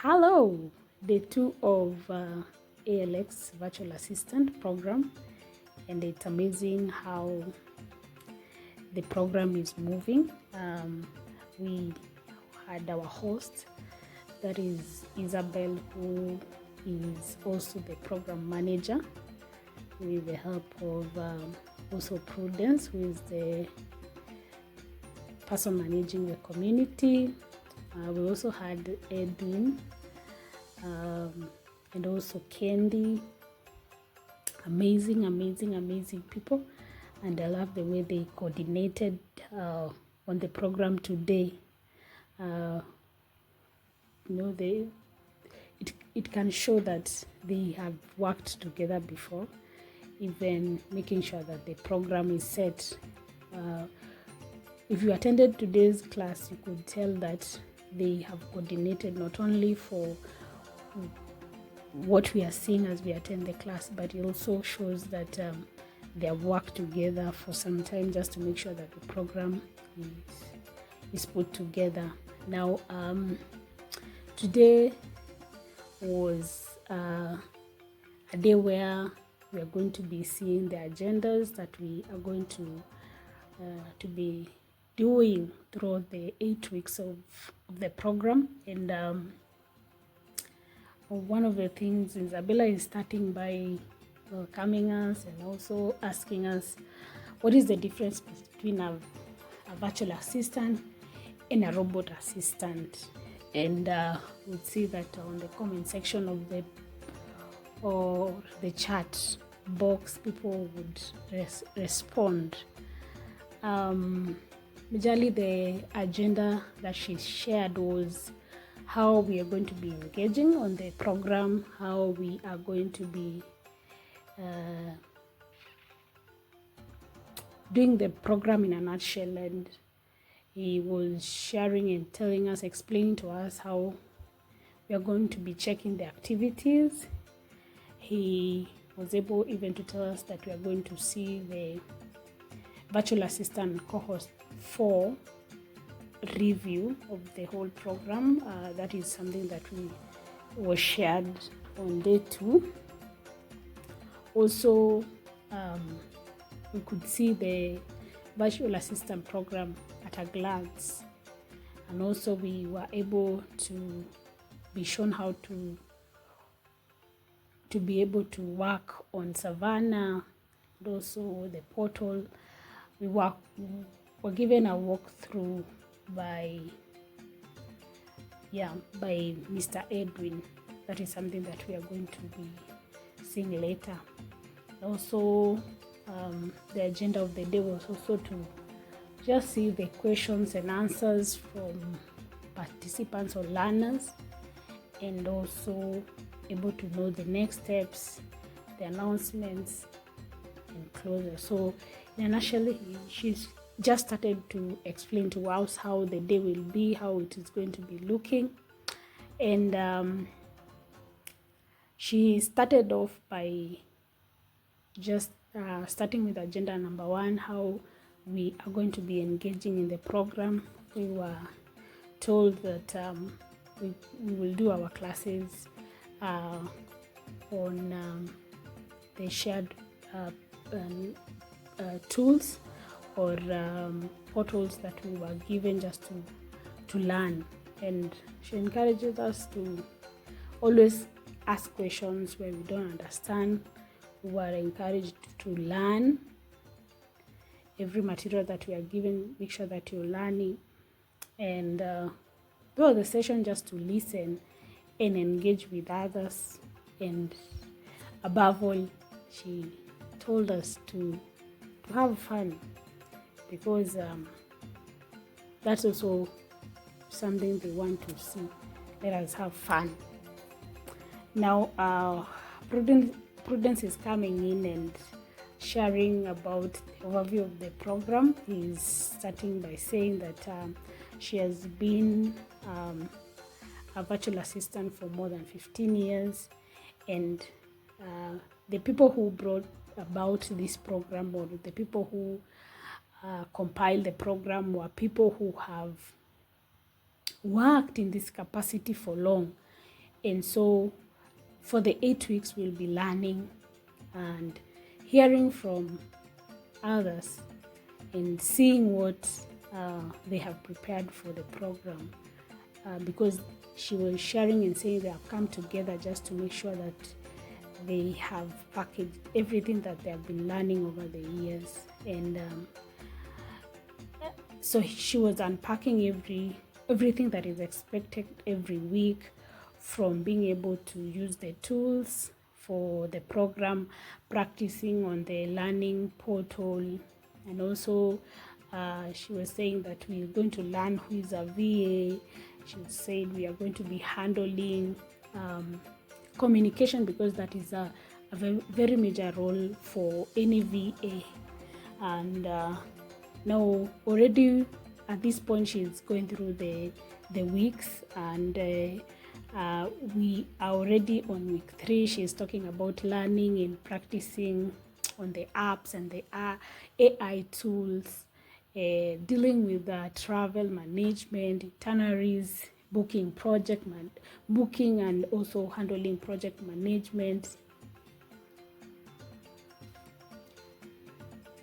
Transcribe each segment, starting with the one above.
Hello, day 2 of ALX Virtual Assistant Program, and it's amazing how the program is moving. We had our host, that is Isabel, who is also the program manager, with the help of also Prudence, who is the person managing the community. We also had Edwin and also Candy. Amazing people, and I love the way they coordinated on the program today. It can show that they have worked together before, even making sure that the program is set. If you attended today's class, you could tell that they have coordinated not only for what we are seeing as we attend the class, but it also shows that they have worked together for some time just to make sure that the program is put together. Now, today was a day where we are going to be seeing the agendas that we are going to be doing throughout the 8 weeks of the program. And one of the things Isabella is starting by welcoming us and also asking us what is the difference between a virtual assistant and a robot assistant. And we'll see that on the comment section of the chat box, people would respond. Majorly the agenda that she shared was how we are going to be engaging on the program, how we are going to be doing the program in a nutshell. And he was sharing and telling us, explaining to us how we are going to be checking the activities. He was able even to tell us that we are going to see the virtual assistant cohort 4 review of the whole program. That is something that was shared on day 2. Also, we could see the virtual assistant program at a glance, and also we were able to be shown how to be able to work on Savannah, and also the portal. We were given a walkthrough by Mr. Edwin. That is something that we are going to be seeing later. Also, the agenda of the day was also to just see the questions and answers from participants or learners, and also able to know the next steps, the announcements, and closure. So in a nutshell, she's just started to explain to us how the day will be, how it is going to be looking. And she started off by just starting with agenda number 1, how we are going to be engaging in the program. We were told that we will do our classes on the shared tools or portals that we were given just to learn. And she encourages us to always ask questions where we don't understand. We are encouraged to learn every material that we are given. Make sure that you're learning, and throughout the session just to listen and engage with others. And above all, she told us to have fun, because that's also something they want to see. Let us have fun. Now, Prudence is coming in and sharing about the overview of the program. He's starting by saying that she has been a virtual assistant for more than 15 years, and the people who brought about this program, or the people who compiled the program, were people who have worked in this capacity for long. And so for the 8 weeks, we'll be learning and hearing from others and seeing what they have prepared for the program, because she was sharing and saying they have come together just to make sure that they have packaged everything that they have been learning over the years. And so she was unpacking everything that is expected every week, from being able to use the tools for the program, practicing on the learning portal, and also she was saying that we are going to learn who is a VA. She said we are going to be handling communication, because that is a very major role for any VA. And now already at this point she's going through the weeks, and we are already on week 3. She's talking about learning and practicing on the apps and the AI tools, dealing with travel management, itineraries, booking booking, and also handling project management.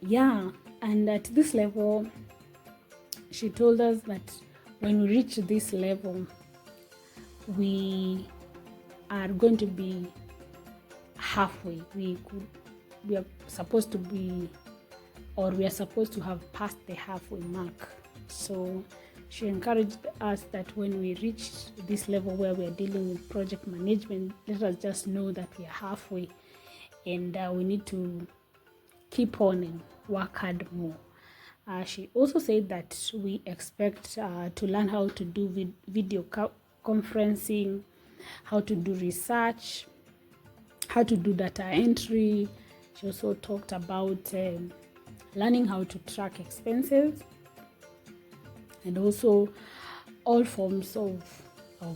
Yeah, and at this level, she told us that when we reach this level, we are going to be halfway. We are supposed to be, or we are supposed to have passed the halfway mark. So she encouraged us that when we reach this level where we are dealing with project management, let us just know that we are halfway, and we need to keep on and work hard more. She also said that we expect to learn how to do video conferencing, how to do research, how to do data entry. She also talked about learning how to track expenses, and also all forms of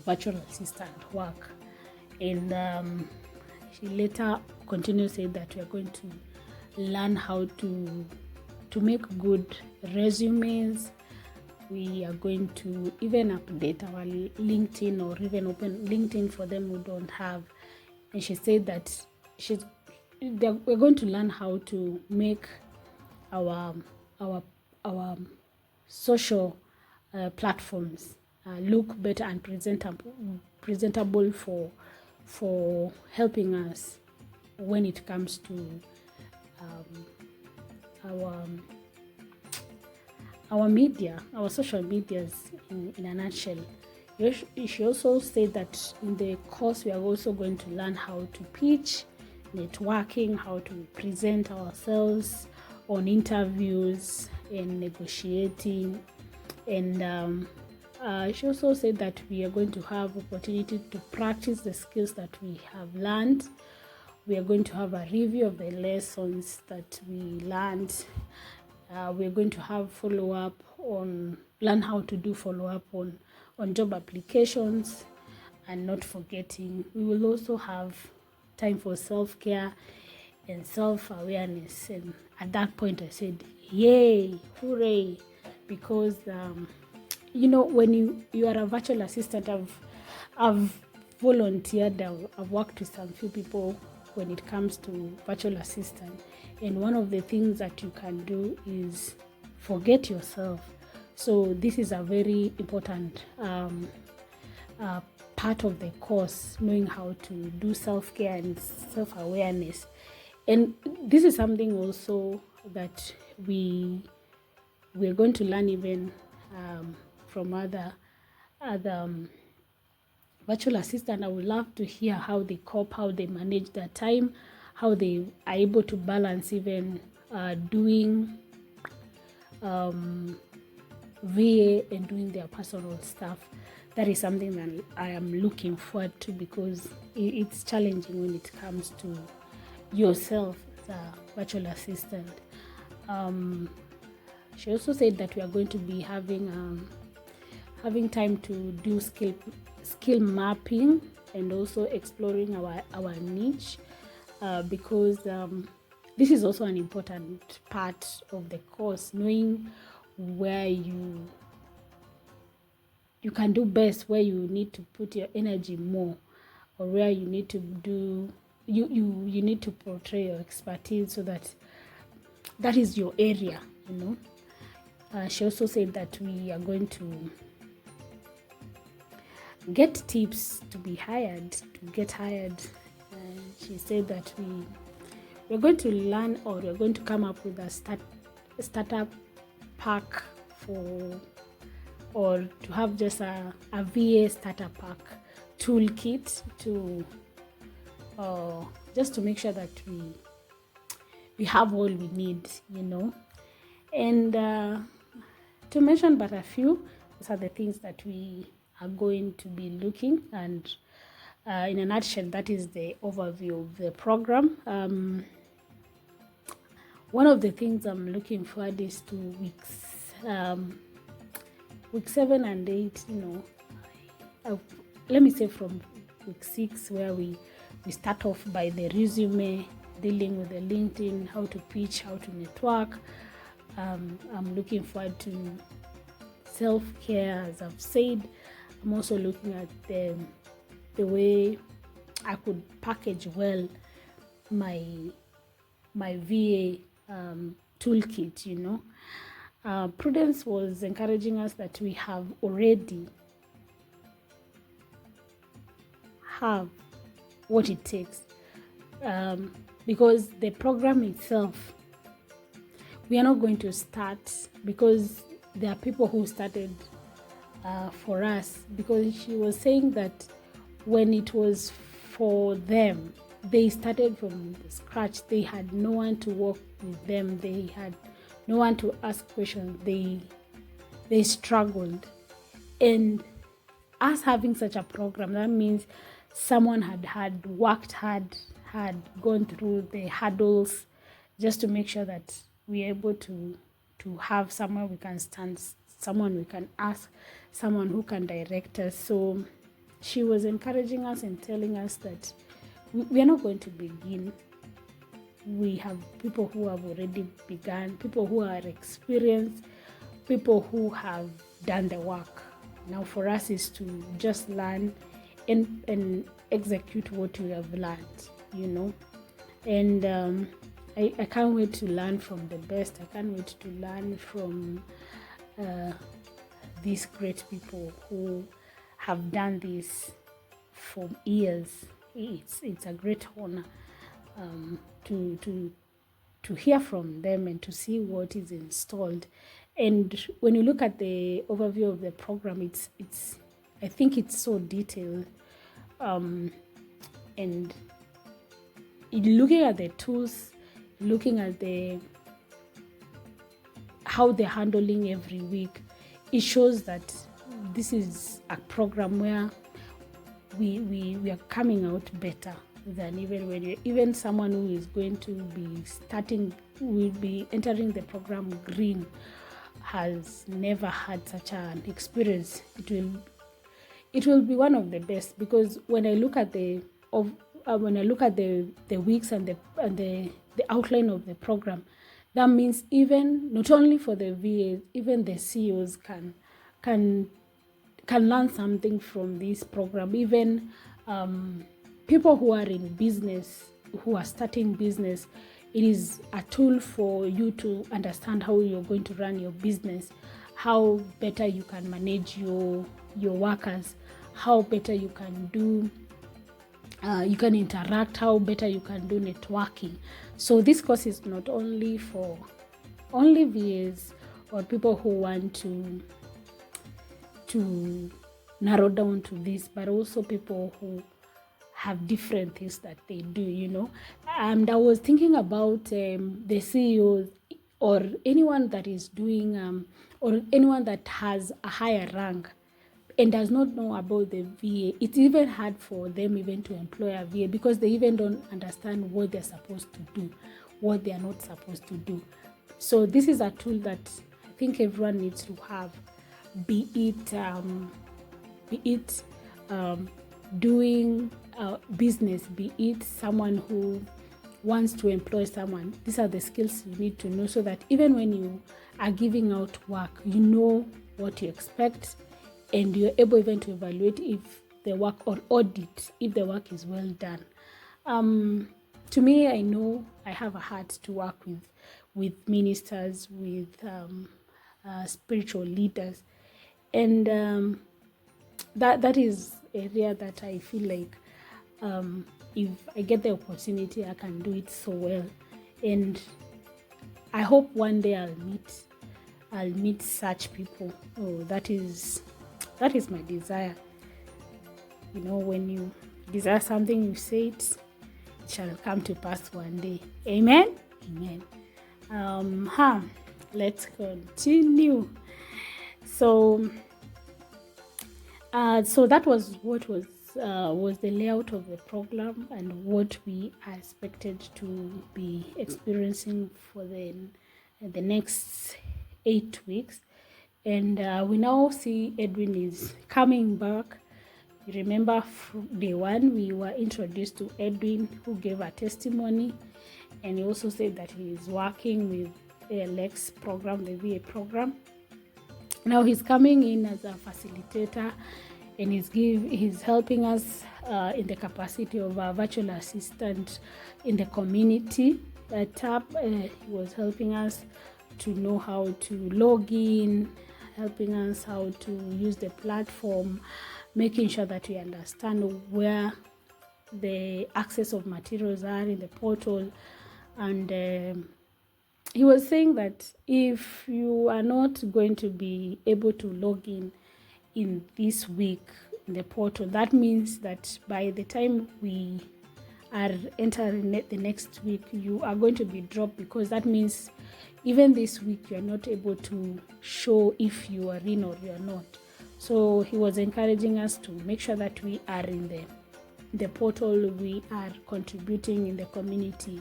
virtual assistant work. And she later continued to say that we are going to learn how to make good resumes. We are going to even update our LinkedIn, or even open LinkedIn for them who don't have. And she said that we're going to learn how to make our social platforms look better and presentable for helping us when it comes to our media, our social medias in a nutshell. She also said that in the course we are also going to learn how to pitch, networking, how to present ourselves on interviews and negotiating. And she also said that we are going to have opportunity to practice the skills that we have learned. We are going to have a review of the lessons that we learned. We are going to have learn how to do follow-up on job applications. And not forgetting, we will also have time for self-care and self-awareness. And at that point I said, yay, hooray, because when you are a virtual assistant, I've volunteered, I've worked with some few people when it comes to virtual assistant, and one of the things that you can do is forget yourself. So this is a very important part of the course, knowing how to do self-care and self-awareness. And this is something also that we're going to learn even from other virtual assistant. I would love to hear how they cope, how they manage their time, how they are able to balance even doing VA and doing their personal stuff. That is something that I am looking forward to, because it's challenging when it comes to yourself as a virtual assistant. She also said that we are going to be having time to do skill mapping and also exploring our niche, because this is also an important part of the course, knowing where you can do best, where you need to put your energy more. or where you need to do, you need to portray your expertise, so that is your area, you know. She also said that we are going to get tips to get hired. She said that we're going to learn, or we're going to come up with a startup pack or to have just a VA startup pack toolkit to just to make sure that we have all we need, you know. And to mention but a few, these are the things that we are going to be looking, and in a nutshell, that is the overview of the program. One of the things I'm looking forward is to week 7 and 8, you know. Let me say from week 6, where we start off by the resume, dealing with the LinkedIn, how to pitch, how to network. I'm looking forward to self-care, as I've said. I'm also looking at the way I could package well my VA toolkit, you know. Prudence was encouraging us that we have already have what it takes, because the program itself, we are not going to start, because there are people who started for us, because she was saying that when it was for them, they started from scratch. They had no one to work with them. They had no one to ask questions. They struggled. And us having such a program, that means someone had worked hard, had gone through the hurdles, just to make sure that we're able to have somewhere we can stand, someone we can ask, someone who can direct us. So she was encouraging us and telling us that we are not going to begin. We have people who have already begun, people who are experienced, people who have done the work. Now for us is to just learn and execute what we have learned, you know. And I can't wait to learn from the best. I can't wait to learn from these great people who have done this for years. It's a great honor to hear from them and to see what is installed. And when you look at the overview of the program, it's I think it's so detailed, and looking at the tools, looking at how they're handling every week, it shows that this is a program where we are coming out better than even someone who is going to be will be entering the program green, has never had such an experience. It will be one of the best, because when I look at the weeks and the outline of the program, that means even not only for the VAs, even the CEOs can learn something from this program. Even people who are in business, who are starting business, it is a tool for you to understand how you're going to run your business, how better you can manage your workers, how better you can do you can interact, how better you can do networking. So this course is not only for VAs or people who want to narrow down to this, but also people who have different things that they do, you know. And I was thinking about the CEOs or anyone that is doing or anyone that has a higher rank and does not know about the VA. It's even hard for them even to employ a VA, because they even don't understand what they're supposed to do, what they are not supposed to do. So this is a tool that I think everyone needs to have, be it doing business, be it someone who wants to employ someone. These are the skills you need to know, so that even when you are giving out work, you know what you expect, and you're able even to evaluate if the work, or audit if the work is well done. To me, I know I have a heart to work with ministers, with spiritual leaders, and that is area that I feel like if I get the opportunity, I can do it so well. And I hope one day I'll meet such people. Oh, that is my desire. You know, when you desire something, you say it shall come to pass one day. Amen. Amen. Let's continue. So that was what was the layout of the program and what we are expected to be experiencing for the next 8 weeks. And we now see Edwin is coming back. You remember from day one, we were introduced to Edwin, who gave a testimony, and he also said that he is working with ALX program, the VA program. Now he's coming in as a facilitator, and he's helping us in the capacity of a virtual assistant in the community tab. He was helping us to know how to log in, helping us how to use the platform, making sure that we understand where the access of materials are in the portal. And he was saying that if you are not going to be able to log in this week in the portal, that means that by the time we are entering the next week, you are going to be dropped, because that means even this week you are not able to show if you are in or you are not. So he was encouraging us to make sure that we are in the portal, we are contributing in the community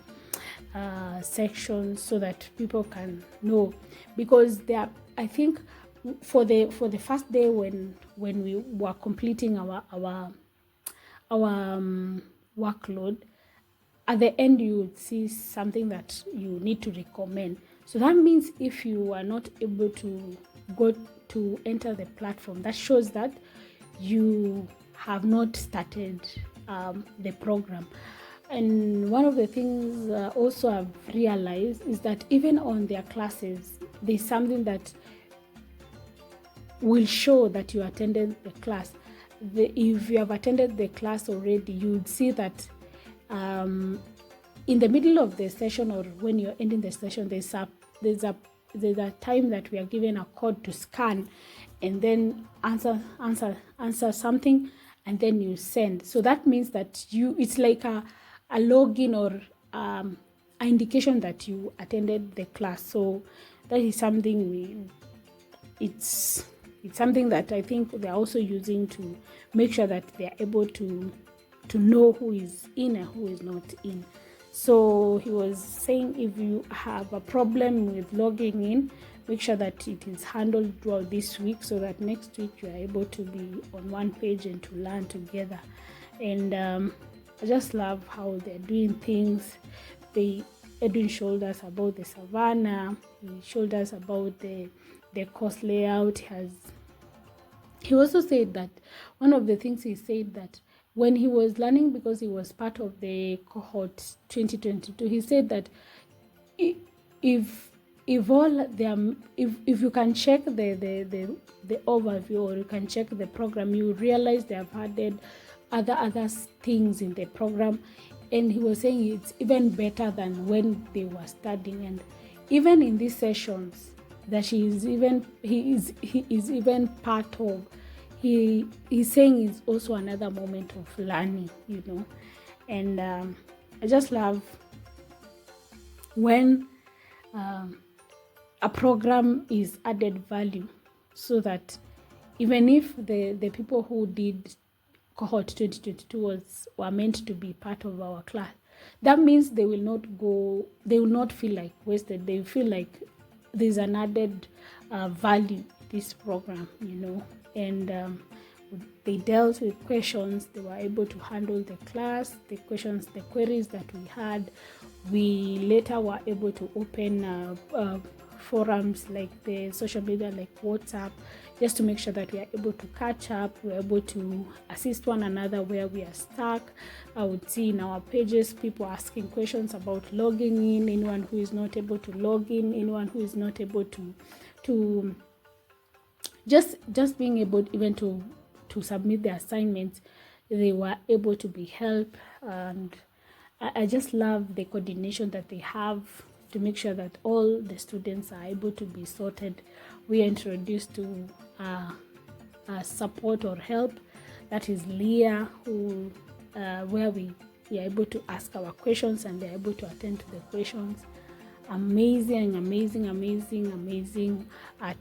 section, so that people can know. Because there, I think for the first day when we were completing our workload, at the end you would see something that you need to recommend. So that means if you are not able to go to enter the platform, that shows that you have not started the program. And one of the things also I've realized is that even on their classes, there's something that will show that you attended the class. If you have attended the class already, you would see that in the middle of the session, or when you're ending the session, there's a time that we are given a code to scan and then answer something, and then you send. So that means that it's like a login or an indication that you attended the class. So that is something it's something that I think they're also using to make sure that they're able to know who is in and who is not in. So he was saying if you have a problem with logging in, make sure that it is handled throughout this week, so that next week you are able to be on one page and to learn together. And I just love how they're doing things. Edwin showed us about the Savannah. He showed us about the course layout. He also said that one of the things he said that when he was learning, because he was part of the cohort 2022, he said that if you can check the overview, or you can check the program, you realize they have added other things in the program. And he was saying it's even better than when they were studying. And even in these sessions that he is even part of, he's saying it's also another moment of learning, you know. And I just love when a program is added value, so that even if the people who did cohort 2022 were meant to be part of our class, that means they will not feel like wasted. They feel like there's an added value in this program, you know. And they dealt with questions. They were able to handle the class, the questions, the queries that we had. We later were able to open forums like the social media, like WhatsApp, just to make sure that we are able to catch up, we're able to assist one another where we are stuck. I would see in our pages people asking questions about logging in, anyone who is not able to log in, anyone who is not able to just being able even to submit the assignments, they were able to be helped. And I just love the coordination that they have to make sure that all the students are able to be sorted. We are introduced to support or help, that is Leah, who where we are able to ask our questions and they're able to attend to the questions. Amazing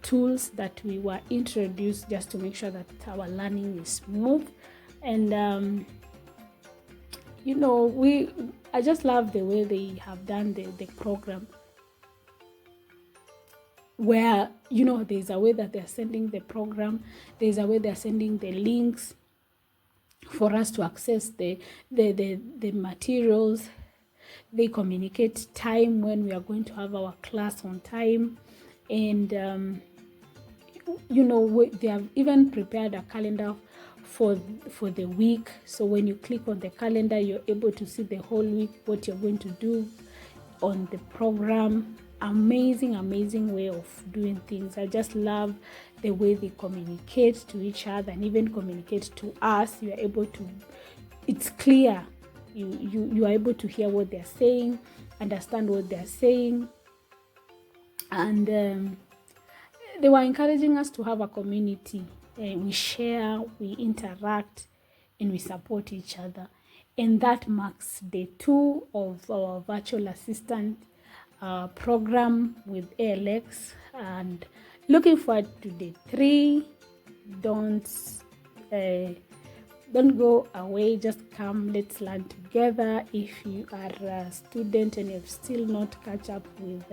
tools that we were introduced just to make sure that our learning is smooth. And I just love the way they have done the program, where there's a way that they're sending the program, there's a way they're sending the links for us to access the materials. They communicate time when we are going to have our class on time, and they have even prepared a calendar for the week. So when you click on the calendar, you're able to see the whole week what you're going to do on the program. Amazing way of doing things. I just love the way they communicate to each other and even communicate to us. You are able to, it's clear. You are able to hear what they're saying, understand what they're saying, and they were encouraging us to have a community. We share, we interact, and we support each other. And that marks day 2 of our virtual assistant program with ALX, and looking forward to day 3. Don't go away, just come, let's learn together. If you are a student and you've still not catch up with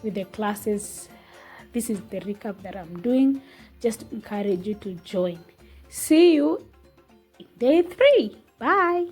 the classes, this is the recap that I'm doing. Just encourage you to join. See you in day 3. Bye.